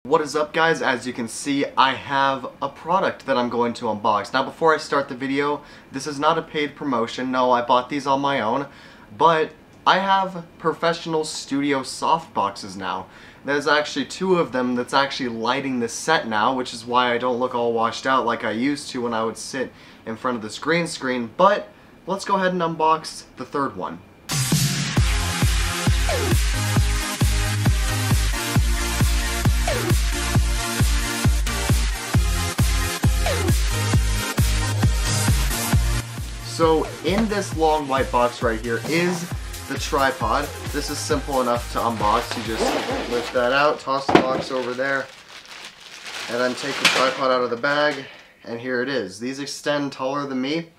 What is up, guys? As you can see, I have a product that I'm going to unbox. Now, before I start the video, this is not a paid promotion. No, I bought these on my own, but I have professional studio softboxes now. There's actually two of them that's actually lighting this set now, which is why I don't look all washed out like I used to when I would sit in front of this green screen. But let's go ahead and unbox the third one. So in this long white box right here is the tripod. This is simple enough to unbox. You just lift that out, toss the box over there, and then take the tripod out of the bag, and here it is. These extend taller than me,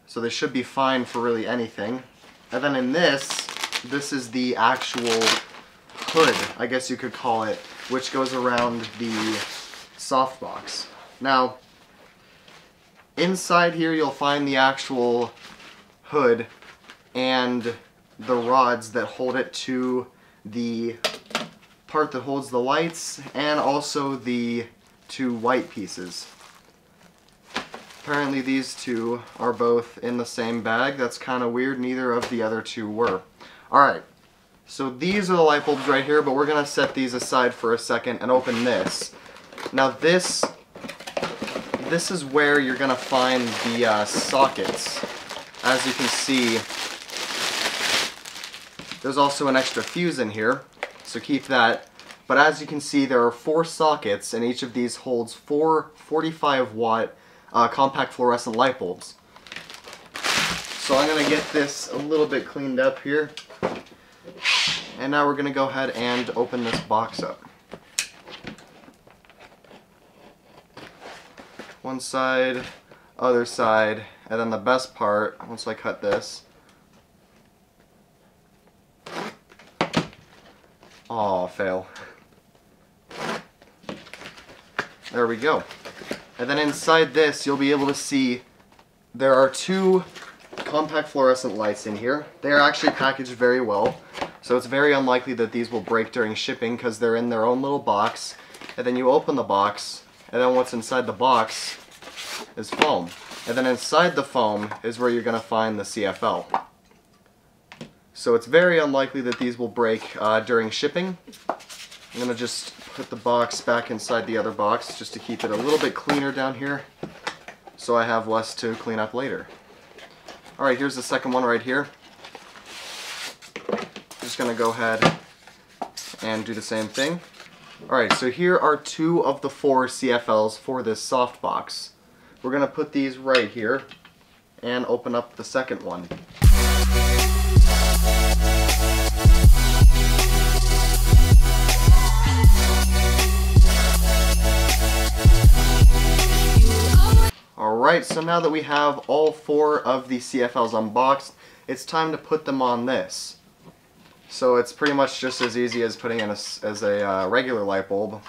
so they should be fine for really anything. And then in this is the actual hood, I guess you could call it, which goes around the softbox. Now, inside here you'll find the actual hood and the rods that hold it to the part that holds the lights, and also the two white pieces. Apparently these two are both in the same bag. That's kind of weird. Neither of the other two were. Alright, so these are the light bulbs right here, but we're going to set these aside for a second and open this. Now this is where you're going to find the sockets. As you can see, there's also an extra fuse in here, so keep that. But as you can see, there are 4 sockets, and each of these holds 4 45-watt compact fluorescent light bulbs. So I'm going to get this a little bit cleaned up here. And now we're going to go ahead and open this box up. One side, other side, and then the best part, once I cut this. Aw, fail. There we go. And then inside this, you'll be able to see there are 2 compact fluorescent lights in here. They are actually packaged very well, so it's very unlikely that these will break during shipping because they're in their own little box. And then you open the box, and then what's inside the box is foam. And then inside the foam is where you're going to find the CFL. So it's very unlikely that these will break during shipping. I'm going to just put the box back inside the other box just to keep it a little bit cleaner down here, so I have less to clean up later. Alright, here's the second one right here. Just going to go ahead and do the same thing. Alright, so here are 2 of the 4 CFLs for this softbox. We're going to put these right here and open up the second one. Alright, so now that we have all 4 of the CFLs unboxed, it's time to put them on this. So it's pretty much just as easy as putting in a regular light bulb.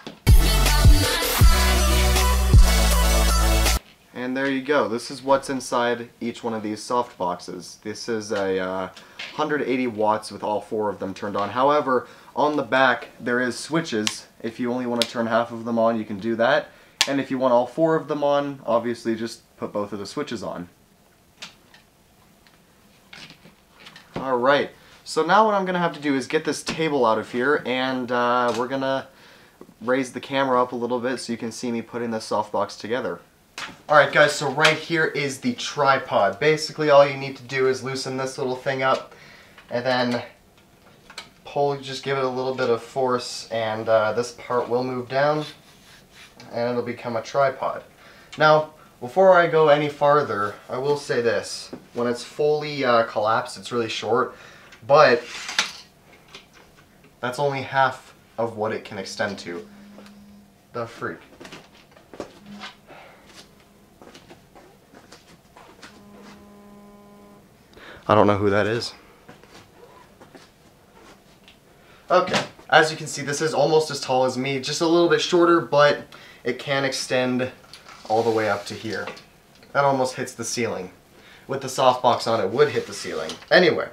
And there you go. This is what's inside each one of these soft boxes. This is a 180 watts with all 4 of them turned on. However, on the back there is switches. If you only want to turn half of them on, you can do that. And if you want all 4 of them on, obviously just put both of the switches on. Alright, so now what I'm going to have to do is get this table out of here, and we're going to raise the camera up a little bit so you can see me putting this softbox together. Alright guys, so right here is the tripod. Basically all you need to do is loosen this little thing up, and then pull, just give it a little bit of force, and this part will move down, and it'll become a tripod. Now, before I go any farther, I will say this. When it's fully collapsed, it's really short, but that's only half of what it can extend to. The freak. I don't know who that is. Okay, as you can see, this is almost as tall as me, just a little bit shorter, but it can extend all the way up to here. That almost hits the ceiling. With the softbox on, it would hit the ceiling. Anyway,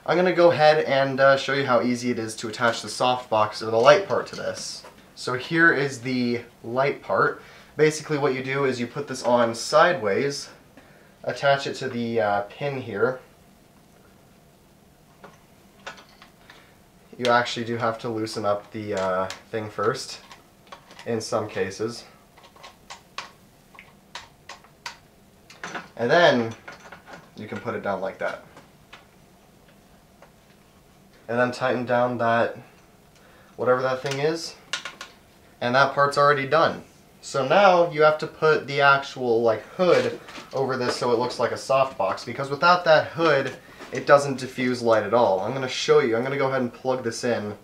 I'm going to go ahead and show you how easy it is to attach the softbox or the light part to this. So here is the light part. Basically what you do is you put this on sideways, attach it to the pin here. You actually do have to loosen up the thing first, in some cases. And then you can put it down like that. And then tighten down that, whatever that thing is, and that part's already done. So now you have to put the actual like hood over this so it looks like a softbox, because without that hood it doesn't diffuse light at all. I'm going to show you. I'm going to go ahead and plug this in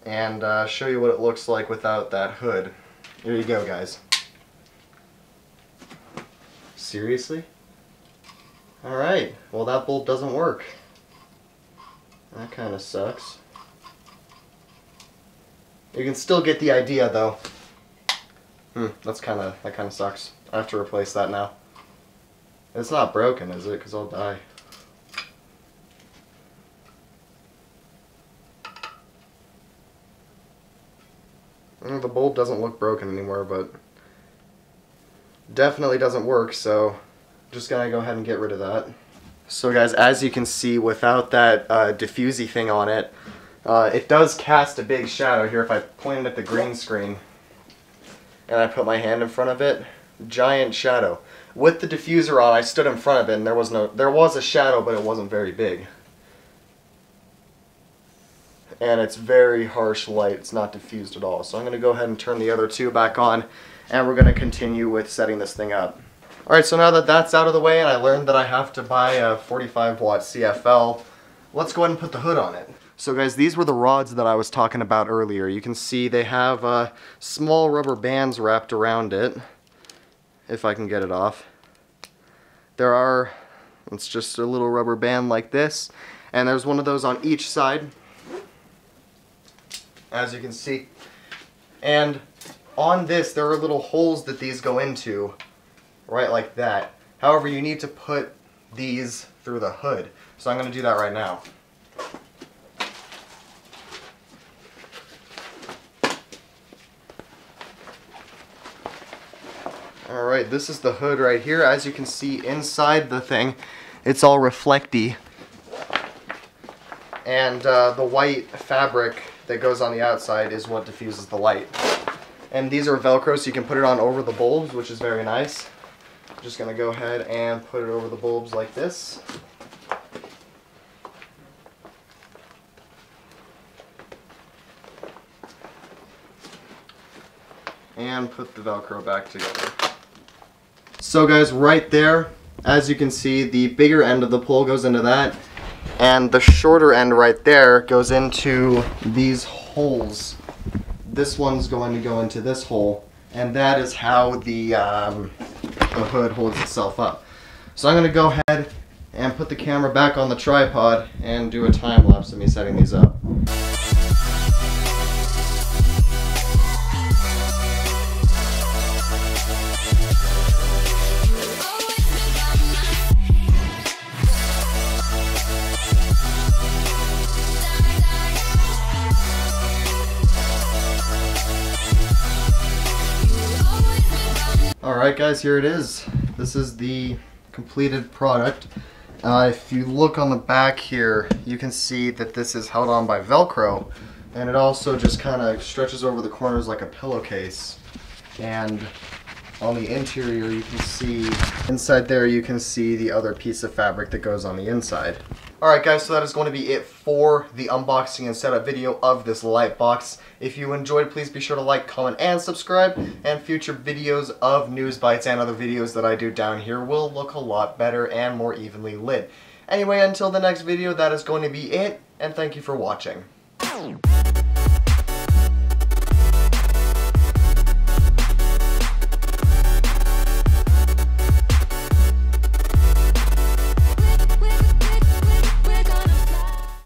and show you what it looks like without that hood. Here you go, guys. Seriously? Alright, well that bolt doesn't work. That kind of sucks. You can still get the idea though. That kind of sucks. I have to replace that now. It's not broken, is it? Because I'll die. The bolt doesn't look broken anymore, but definitely doesn't work, so I'm just gonna go ahead and get rid of that. So guys, as you can see, without that diffusey thing on it, it does cast a big shadow here. If I point it at the green screen and I put my hand in front of it, giant shadow. With the diffuser on, I stood in front of it and there was a shadow, but it wasn't very big. And it's very harsh light, it's not diffused at all. So I'm going to go ahead and turn the other two back on, and we're going to continue with setting this thing up. Alright, so now that that's out of the way and I learned that I have to buy a 45 watt CFL, let's go ahead and put the hood on it. So guys, these were the rods that I was talking about earlier. You can see they have small rubber bands wrapped around it, if I can get it off. It's just a little rubber band like this, and there's one of those on each side, as you can see. And on this, there are little holes that these go into, right like that. However, you need to put these through the hood. So I'm going to do that right now. Alright, this is the hood right here. As you can see inside the thing, it's all reflecty. And the white fabric that goes on the outside is what diffuses the light. And these are Velcro, so you can put it on over the bulbs, which is very nice. I'm just going to go ahead and put it over the bulbs like this. And put the Velcro back together. So guys, right there, as you can see, the bigger end of the pole goes into that, and the shorter end right there goes into these holes. This one's going to go into this hole, and that is how the hood holds itself up. So I'm going to go ahead and put the camera back on the tripod and do a time lapse of me setting these up. Alright guys, here it is. This is the completed product. If you look on the back here, you can see that this is held on by Velcro, and it also just kind of stretches over the corners like a pillowcase. And on the interior, you can see, inside there you can see the other piece of fabric that goes on the inside. Alright guys, so that is going to be it for the unboxing and setup video of this light box. If you enjoyed, please be sure to like, comment, and subscribe, and future videos of news bites and other videos that I do down here will look a lot better and more evenly lit. Anyway, until the next video, that is going to be it, and thank you for watching.